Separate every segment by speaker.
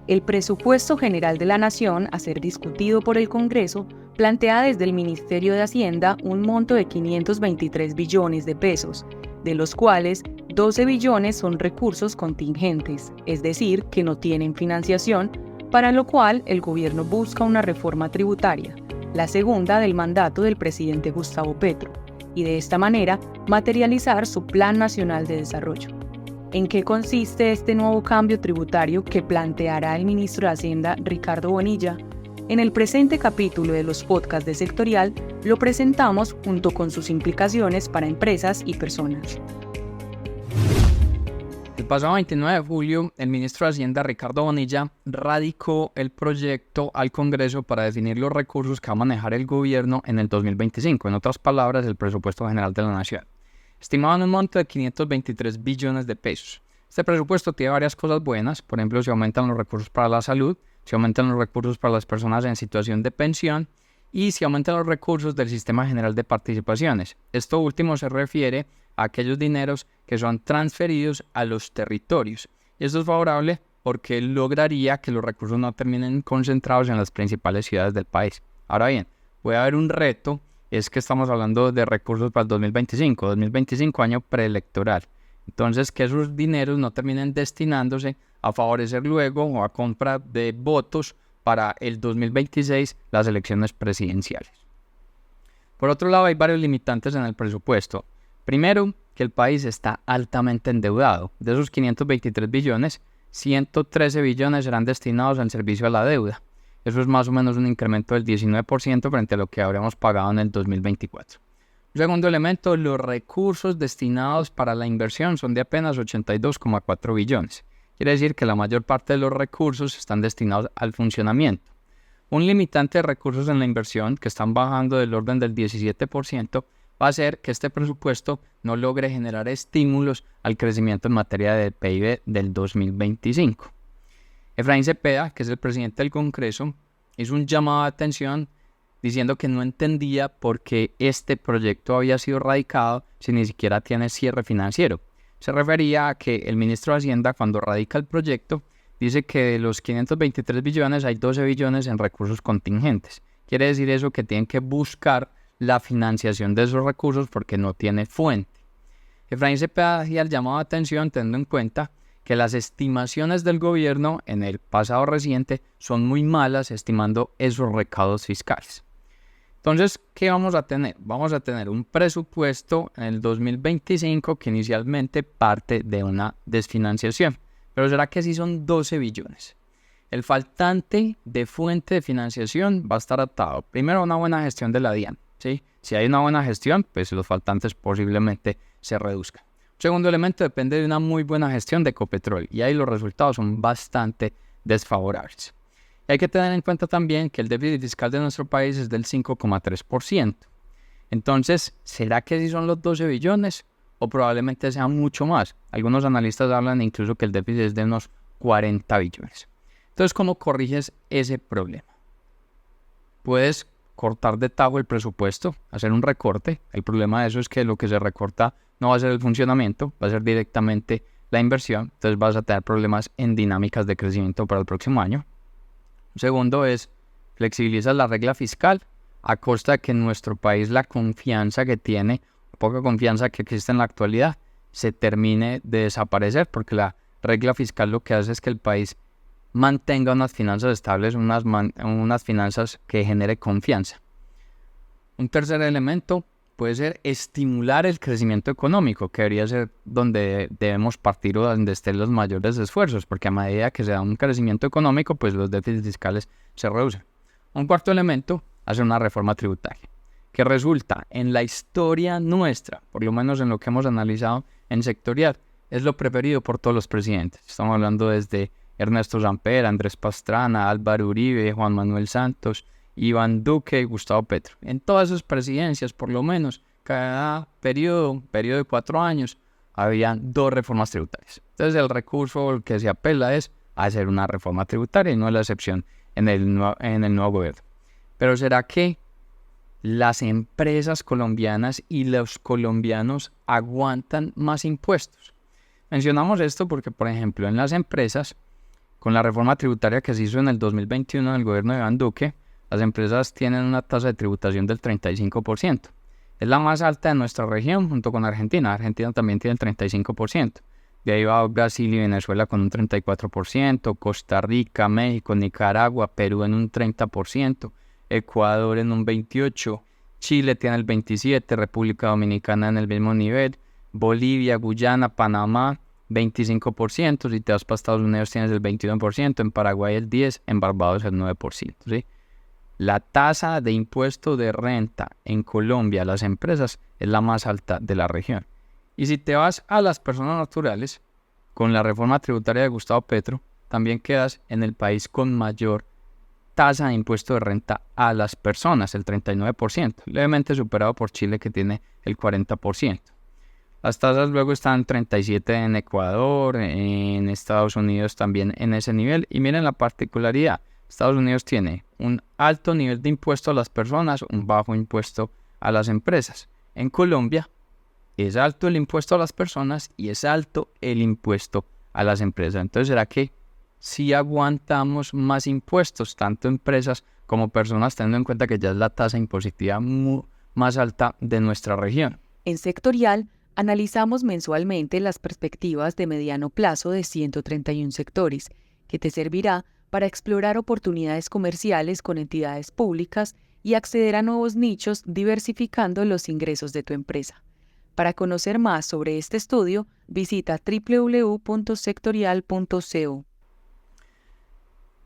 Speaker 1: El presupuesto general de la Nación, a ser discutido por el Congreso, plantea desde el Ministerio de Hacienda un monto de 523 billones de pesos, de los cuales 12 billones son recursos contingentes, es decir, que no tienen financiación, para lo cual el gobierno busca una reforma tributaria, la segunda del mandato del presidente Gustavo Petro, y de esta manera materializar su Plan Nacional de Desarrollo. ¿En qué consiste este nuevo cambio tributario que planteará el ministro de Hacienda, Ricardo Bonilla? En el presente capítulo de los podcasts de Sectorial lo presentamos junto con sus implicaciones para empresas y personas.
Speaker 2: El pasado 29 de julio, el ministro de Hacienda, Ricardo Bonilla, radicó el proyecto al Congreso para definir los recursos que va a manejar el gobierno en el 2025, en otras palabras, el presupuesto general de la Nación, estimado en un monto de 523 billones de pesos. Este presupuesto tiene varias cosas buenas, por ejemplo, se aumentan los recursos para la salud, se aumentan los recursos para las personas en situación de pensión y se aumentan los recursos del Sistema General de Participaciones. Esto último se refiere a aquellos dineros que son transferidos a los territorios. Y esto es favorable porque lograría que los recursos no terminen concentrados en las principales ciudades del país. Ahora bien, puede haber un reto, es que estamos hablando de recursos para el 2025 año preelectoral. Entonces, que esos dineros no terminen destinándose a favorecer luego o a compra de votos para el 2026, las elecciones presidenciales. Por otro lado, hay varios limitantes en el presupuesto. Primero, que el país está altamente endeudado. De esos 523 billones, 113 billones serán destinados al servicio a la deuda. Eso es más o menos un incremento del 19% frente a lo que habríamos pagado en el 2024. Segundo elemento, los recursos destinados para la inversión son de apenas 82,4 billones. Quiere decir que la mayor parte de los recursos están destinados al funcionamiento. Un limitante de recursos en la inversión, que están bajando del orden del 17%, va a hacer que este presupuesto no logre generar estímulos al crecimiento en materia de PIB del 2025. Efraín Cepeda, que es el presidente del Congreso, hizo un llamado de atención diciendo que no entendía por qué este proyecto había sido radicado si ni siquiera tiene cierre financiero. Se refería a que el ministro de Hacienda, cuando radica el proyecto, dice que de los 523 billones hay 12 billones en recursos contingentes. Quiere decir eso que tienen que buscar la financiación de esos recursos porque no tiene fuente. Efraín Cepeda hacía el llamado de atención teniendo en cuenta que las estimaciones del gobierno en el pasado reciente son muy malas estimando esos recaudos fiscales. Entonces, ¿qué vamos a tener? Vamos a tener un presupuesto en el 2025 que inicialmente parte de una desfinanciación. Pero ¿será que sí son 12 billones? El faltante de fuente de financiación va a estar atado primero a una buena gestión de la DIAN, ¿sí? Si hay una buena gestión, pues los faltantes posiblemente se reduzcan. Un segundo elemento depende de una muy buena gestión de Ecopetrol y ahí los resultados son bastante desfavorables. Y hay que tener en cuenta también que el déficit fiscal de nuestro país es del 5,3%. Entonces, ¿será que sí son los 12 billones o probablemente sea mucho más? Algunos analistas hablan incluso que el déficit es de unos 40 billones. Entonces, ¿cómo corriges ese problema? Puedes cortar de tajo el presupuesto, hacer un recorte. El problema de eso es que lo que se recorta no va a ser el funcionamiento, va a ser directamente la inversión. Entonces vas a tener problemas en dinámicas de crecimiento para el próximo año. Segundo es flexibilizar la regla fiscal a costa de que en nuestro país la confianza que tiene, poca confianza que existe en la actualidad, se termine de desaparecer porque la regla fiscal lo que hace es que el país mantenga unas finanzas estables, unas finanzas que genere confianza. Un tercer elemento puede ser estimular el crecimiento económico, que debería ser donde debemos partir o donde estén los mayores esfuerzos, porque a medida que se da un crecimiento económico, pues los déficits fiscales se reducen. Un cuarto elemento, hacer una reforma tributaria, que resulta en la historia nuestra, por lo menos en lo que hemos analizado en sectorial, es lo preferido por todos los presidentes. Estamos hablando desde Ernesto Samper, Andrés Pastrana, Álvaro Uribe, Juan Manuel Santos, Iván Duque y Gustavo Petro. En todas sus presidencias, por lo menos, cada periodo de 4 años, habían 2 reformas tributarias. Entonces el recurso al que se apela es hacer una reforma tributaria y no es la excepción en el nuevo gobierno. Pero ¿será que las empresas colombianas y los colombianos aguantan más impuestos? Mencionamos esto porque, por ejemplo, en las empresas, Con la reforma tributaria que se hizo en el 2021 del gobierno de Iván Duque, las empresas tienen una tasa de tributación del 35%. Es la más alta de nuestra región junto con Argentina. Argentina también tiene el 35%. De ahí va Brasil y Venezuela con un 34%, Costa Rica, México, Nicaragua, Perú en un 30%, Ecuador en un 28%, Chile tiene el 27%, República Dominicana en el mismo nivel, Bolivia, Guyana, Panamá, 25%, si te vas para Estados Unidos tienes el 21%, en Paraguay el 10%, en Barbados el 9%, ¿sí? La tasa de impuesto de renta en Colombia a las empresas es la más alta de la región. Y si te vas a las personas naturales, con la reforma tributaria de Gustavo Petro, también quedas en el país con mayor tasa de impuesto de renta a las personas, el 39%, levemente superado por Chile que tiene el 40%. Las tasas luego están 37 en Ecuador, en Estados Unidos también en ese nivel. Y miren la particularidad, Estados Unidos tiene un alto nivel de impuesto a las personas, un bajo impuesto a las empresas. En Colombia es alto el impuesto a las personas y es alto el impuesto a las empresas. Entonces, ¿será que sí aguantamos más impuestos, tanto empresas como personas, teniendo en cuenta que ya es la tasa impositiva más alta de nuestra región?
Speaker 1: En Sectorial, analizamos mensualmente las perspectivas de mediano plazo de 131 sectores, que te servirá para explorar oportunidades comerciales con entidades públicas y acceder a nuevos nichos diversificando los ingresos de tu empresa. Para conocer más sobre este estudio, visita www.sectorial.co.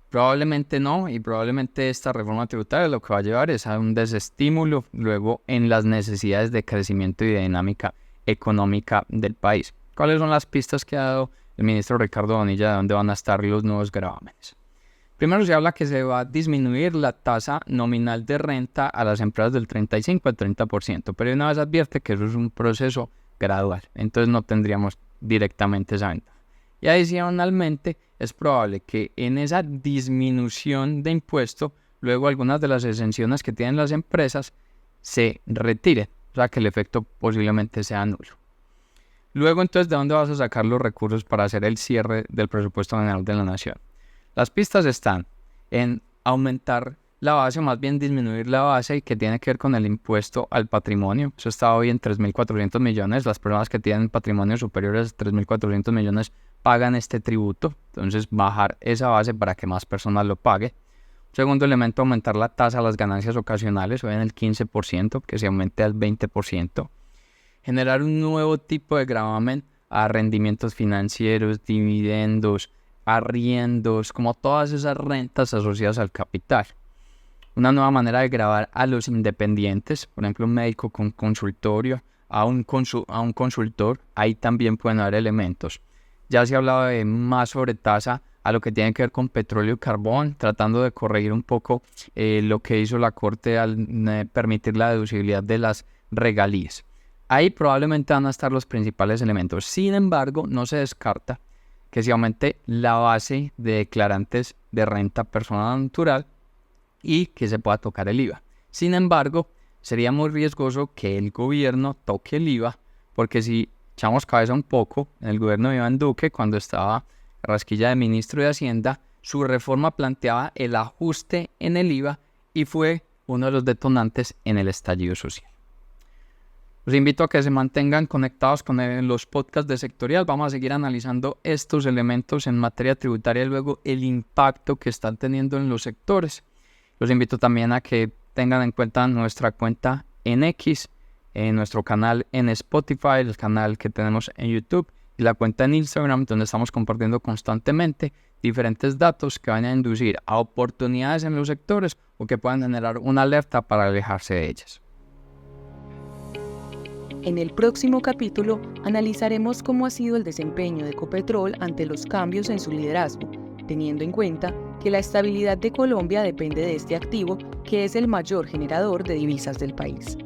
Speaker 2: Probablemente no, y probablemente esta reforma tributaria lo que va a llevar es a un desestímulo luego en las necesidades de crecimiento y de dinámica económica del país. ¿Cuáles son las pistas que ha dado el ministro Ricardo Bonilla de dónde van a estar los nuevos gravámenes? Primero se habla que se va a disminuir la tasa nominal de renta a las empresas del 35 al 30%, pero una vez advierte que eso es un proceso gradual, entonces no tendríamos directamente esa ventaja. Y adicionalmente es probable que en esa disminución de impuesto, luego algunas de las exenciones que tienen las empresas se retiren, o sea que el efecto posiblemente sea nulo. Luego entonces, ¿de dónde vas a sacar los recursos para hacer el cierre del presupuesto general de la nación? Las pistas están en aumentar la base, o más bien disminuir la base, y que tiene que ver con el impuesto al patrimonio. Eso está hoy en 3.400 millones. Las personas que tienen patrimonio superiores a 3.400 millones pagan este tributo. Entonces, bajar esa base para que más personas lo paguen. Segundo elemento, aumentar la tasa a las ganancias ocasionales, hoy en el 15%, que se aumente al 20%. Generar un nuevo tipo de gravamen a rendimientos financieros, dividendos, arriendos, como todas esas rentas asociadas al capital. Una nueva manera de gravar a los independientes, por ejemplo, un médico con consultorio, a un consultor, ahí también pueden haber elementos. Ya se ha hablado de más sobretasa a lo que tiene que ver con petróleo y carbón, tratando de corregir un poco lo que hizo la Corte al permitir la deducibilidad de las regalías. Ahí probablemente van a estar los principales elementos. Sin embargo, no se descarta que se aumente la base de declarantes de renta personal natural y que se pueda tocar el IVA. Sin embargo, sería muy riesgoso que el gobierno toque el IVA, porque si echamos cabeza un poco, en el gobierno de Iván Duque, cuando estaba Rasquilla de ministro de Hacienda, su reforma planteaba el ajuste en el IVA y fue uno de los detonantes en el estallido social. Los invito a que se mantengan conectados con los podcasts de Sectorial. Vamos a seguir analizando estos elementos en materia tributaria y luego el impacto que están teniendo en los sectores. Los invito también a que tengan en cuenta nuestra cuenta en X, nuestro canal en Spotify, el canal que tenemos en YouTube y la cuenta en Instagram, donde estamos compartiendo constantemente diferentes datos que van a inducir a oportunidades en los sectores o que puedan generar una alerta para alejarse de ellas.
Speaker 1: En el próximo capítulo analizaremos cómo ha sido el desempeño de Ecopetrol ante los cambios en su liderazgo, teniendo en cuenta que la estabilidad de Colombia depende de este activo, que es el mayor generador de divisas del país.